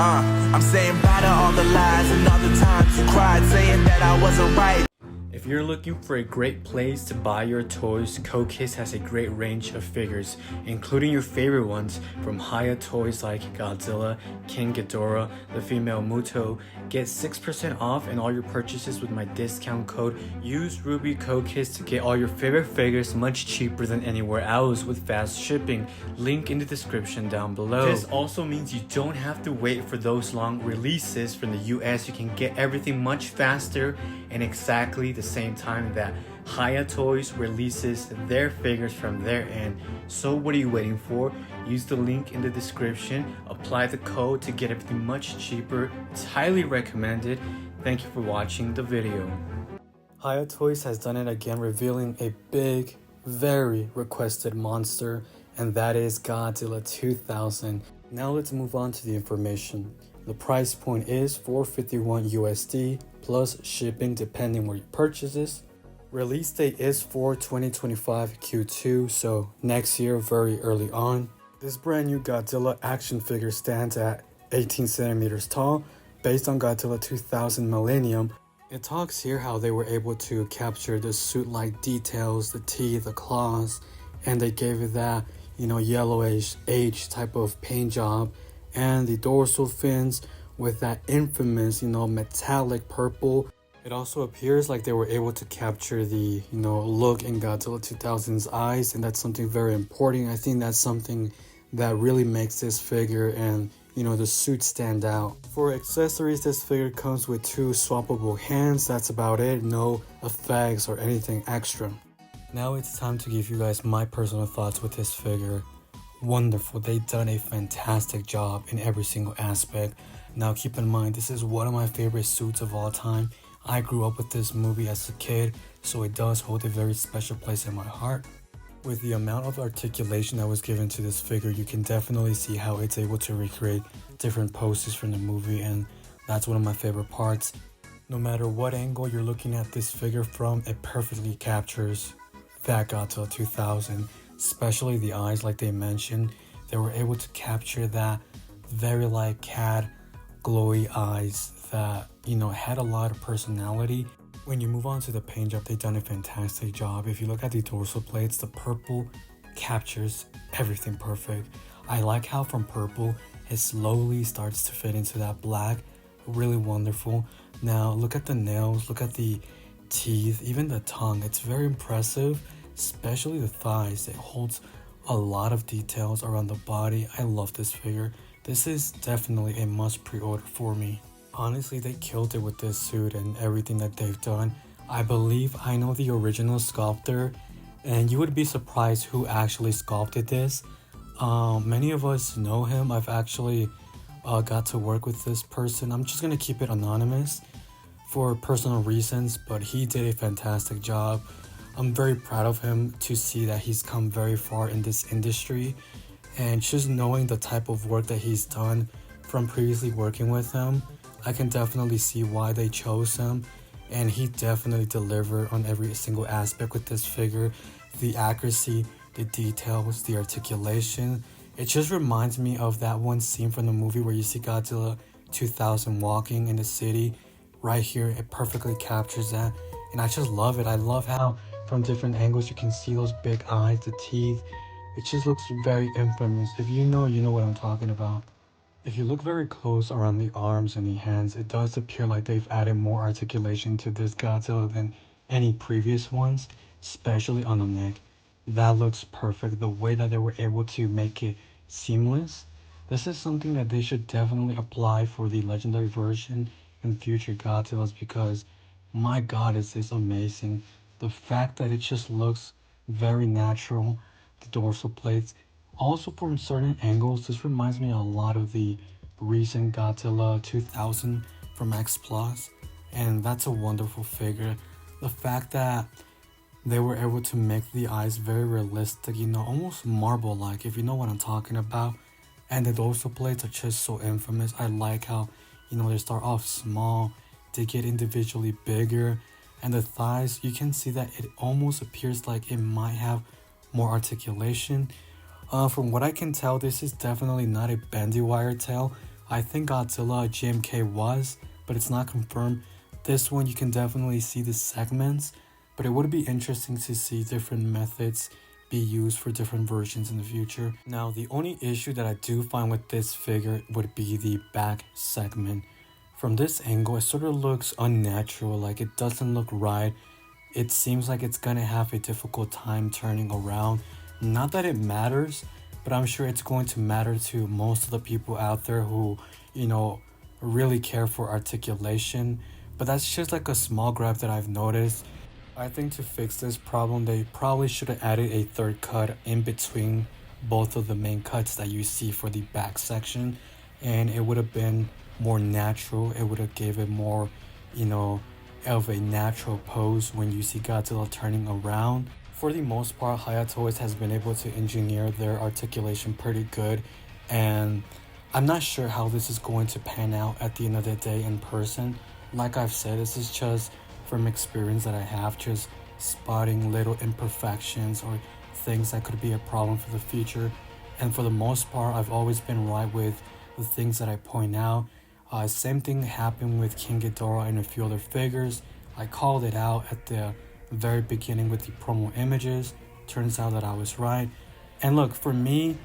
I'm saying bye to all the lies and all the times you cried, saying that I wasn't right. If you're looking for a great place to buy your toys, Cokiss has a great range of figures, including your favorite ones from Hiya toys like Godzilla, King Ghidorah, the female Muto. Get 6% off in all your purchases with my discount code. Use RubiCokiss to get all your favorite figures much cheaper than anywhere else with fast shipping. Link in the description down below. This also means you don't have to wait for those long releases from the US. You can get everything much faster and exactly the same time that Hiya Toys releases their figures from their end. So what are you waiting for? Use the link in the description, apply the code to get everything much cheaper. It's highly recommended. Thank you for watching the video. Hiya Toys has done it again, revealing a big, very requested monster, and that is Godzilla 2000. Now let's move on to the information. The price point is $451 USD plus shipping depending where you purchase this. Release date is for 2025 Q2, so next year, very early on. This brand new Godzilla action figure stands at 18 centimeters tall, based on Godzilla 2000 Millennium. It talks here how they were able to capture the suit-like details, the teeth, the claws, and they gave it that, yellowish age type of paint job, and the dorsal fins with that infamous, metallic purple. It also appears like they were able to capture the, look in Godzilla 2000's eyes, and that's something very important. I think that's something that really makes this figure and, the suit stand out. For accessories, this figure comes with 2 swappable hands. That's about it. No effects or anything extra. Now it's time to give you guys my personal thoughts with this figure. Wonderful. They've done a fantastic job in every single aspect. Now keep in mind, this is one of my favorite suits of all time. I grew up with this movie as a kid, so it does hold a very special place in my heart. With the amount of articulation that was given to this figure, you can definitely see how it's able to recreate different poses from the movie, and that's one of my favorite parts. No matter what angle you're looking at this figure from, it perfectly captures that Godzilla 2000, especially the eyes like they mentioned. They were able to capture that very like cat glowy eyes that, had a lot of personality. When you move on to the paint job, they've done a fantastic job. If you look at the dorsal plates, the purple captures everything perfect. I like how from purple, it slowly starts to fit into that black. Really wonderful. Now look at the nails, look at the teeth, even the tongue. It's very impressive, especially the thighs. It holds a lot of details around the body. I love this figure. This is definitely a must pre-order for me. Honestly, they killed it with this suit and everything that they've done. I believe I know the original sculptor, and you would be surprised who actually sculpted this. Many of us know him. I've actually got to work with this person. I'm just going to keep it anonymous for personal reasons, but he did a fantastic job. I'm very proud of him to see that he's come very far in this industry, and just knowing the type of work that he's done from previously working with him, I can definitely see why they chose him, and he definitely delivered on every single aspect with this figure. The accuracy, the details, the articulation. It just reminds me of that one scene from the movie where you see Godzilla 2000 walking in the city. Right here, it perfectly captures that, and I just love it. I love how from different angles you can see those big eyes, the teeth. It just looks very infamous. If you know what I'm talking about. If you look very close around the arms and the hands, it does appear like they've added more articulation to this Godzilla than any previous ones, especially on the neck. That looks perfect. The way that they were able to make it seamless. This is something that they should definitely apply for the legendary version and future Godzillas, because my god, is this amazing. The fact that it just looks very natural, the dorsal plates. Also, from certain angles, this reminds me a lot of the recent Godzilla 2000 from X Plus, and that's a wonderful figure. The fact that they were able to make the eyes very realistic, almost marble-like, if you know what I'm talking about. And the dorsal plates are just so infamous. I like how, they start off small, they get individually bigger, and the thighs, you can see that it almost appears like it might have more articulation. From what I can tell, this is definitely not a bendy wire tail. I think Godzilla GMK was, but it's not confirmed. This one you can definitely see the segments, but it would be interesting to see different methods be used for different versions in the future. Now, the only issue that I do find with this figure would be the back segment. From this angle, it sort of looks unnatural, like it doesn't look right. It seems like it's gonna have a difficult time turning around. Not that it matters, but I'm sure it's going to matter to most of the people out there who, really care for articulation. But that's just like a small gripe that I've noticed. I think to fix this problem, they probably should have added a third cut in between both of the main cuts that you see for the back section, and it would have been more natural. It would have gave it more, of a natural pose when you see Godzilla turning around. For the most part, Hiya Toys has been able to engineer their articulation pretty good, and I'm not sure how this is going to pan out at the end of the day in person. Like I've said, this is just from experience that I have, just spotting little imperfections or things that could be a problem for the future. And for the most part, I've always been right with the things that I point out. Same thing happened with King Ghidorah and a few other figures. I called it out at the very beginning with the promo images. Turns out that I was right. And look, for me,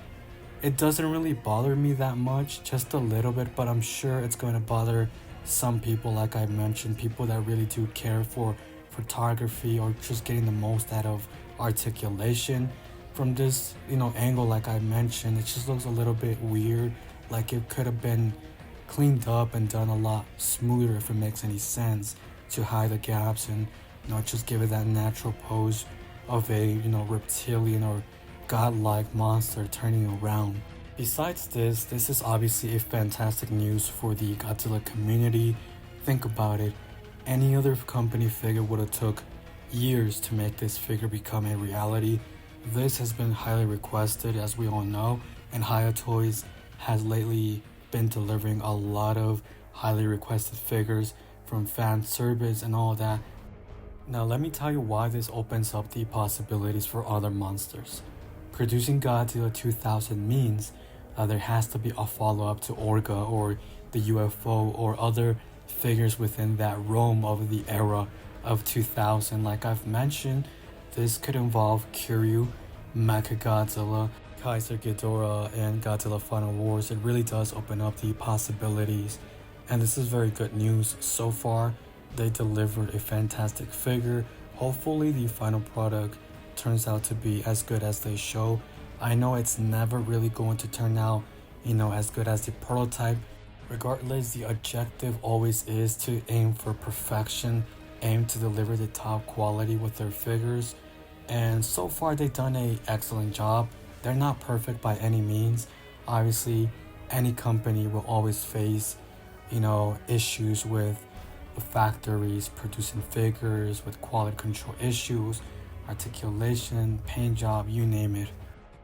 it doesn't really bother me that much, just a little bit, but I'm sure it's going to bother some people, like I mentioned, people that really do care for photography or just getting the most out of articulation. From this, angle, like I mentioned, it just looks a little bit weird, like it could have been cleaned up and done a lot smoother, if it makes any sense, to hide the gaps and just give it that natural pose of a reptilian or godlike monster turning around. Besides this is obviously a fantastic news for the Godzilla community. Think about it. Any other company figure would have took years to make this figure become a reality. This has been highly requested, as we all know, and Hiya Toys has lately been delivering a lot of highly requested figures from fan service and all that. Now let me tell you why this opens up the possibilities for other monsters. Producing Godzilla 2000 means there has to be a follow-up to Orga or the UFO or other figures within that realm of the era of 2000. Like I've mentioned, this could involve Kiryu, Mechagodzilla, Kaiser Ghidorah, and Godzilla Final Wars. It really does open up the possibilities, and this is very good news. So far, they delivered a fantastic figure. Hopefully the final product turns out to be as good as they show. I know it's never really going to turn out, as good as the prototype. Regardless, the objective always is to aim for perfection, aim to deliver the top quality with their figures. And so far, they've done an excellent job. They're not perfect by any means. Obviously, any company will always face, issues with the factories producing figures, with quality control issues, articulation, paint job, you name it.